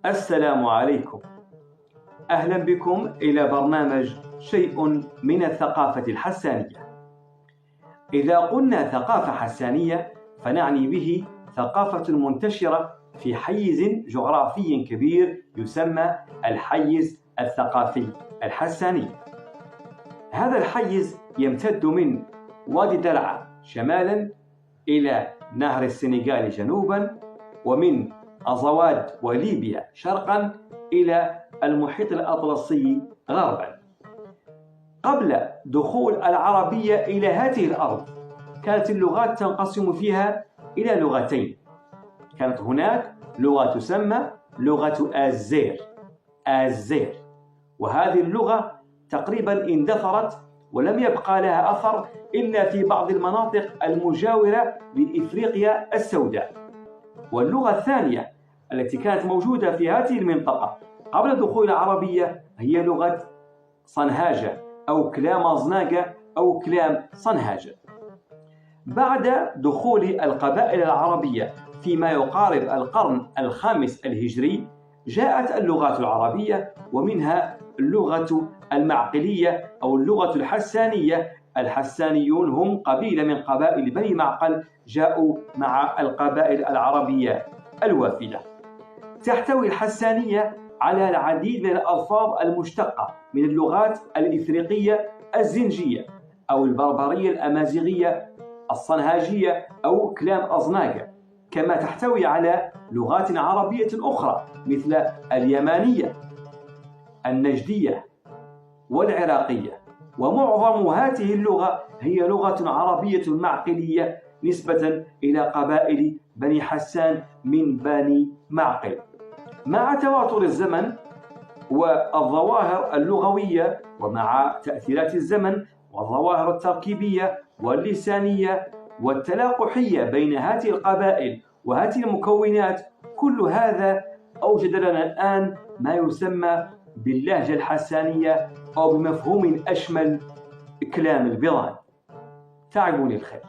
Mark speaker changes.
Speaker 1: السلام عليكم. أهلا بكم إلى برنامج شيء من الثقافة الحسانية. إذا قلنا ثقافة حسانية فنعني به ثقافة منتشرة في حيز جغرافي كبير يسمى الحيز الثقافي الحساني. هذا الحيز يمتد من وادي درعا شمالا إلى نهر السنغال جنوبا، ومن أزواد وليبيا شرقا إلى المحيط الأطلسي غربا. قبل دخول العربية إلى هذه الأرض كانت اللغات تنقسم فيها إلى لغتين. كانت هناك لغة تسمى لغة آزير، وهذه اللغة تقريبا اندثرت ولم يبقى لها أثر إلا في بعض المناطق المجاورة لإفريقيا السوداء. واللغة الثانية التي كانت موجودة في هذه المنطقة قبل دخول العربية هي لغة صنهاجة أو كلام أزناجة أو كلام صنهاجة. بعد دخول القبائل العربية فيما يقارب القرن الخامس الهجري جاءت اللغات العربية، ومنها اللغة المعقلية أو اللغة الحسانية. الحسانيون هم قبيلة من قبائل بني معقل جاءوا مع القبائل العربية الوافدة. تحتوي الحسانية على العديد من الألفاظ المشتقة من اللغات الإفريقية الزنجية أو البربرية الأمازيغية الصنهاجية أو كلام أزناجة، كما تحتوي على لغات عربية أخرى مثل اليمانية، النجدية والعراقية. ومعظم هذه اللغة هي لغة عربية معقلية نسبة إلى قبائل بني حسان من بني معقل. مع تواتر الزمن والظواهر اللغوية، ومع تأثيرات الزمن والظواهر التركيبية واللسانية والتلاقحية بين هذه القبائل وهذه المكونات، كل هذا أوجد لنا الآن ما يسمى باللهجة الحسانية أو بمفهوم أشمل كلام البيضان. تعبوني الخير.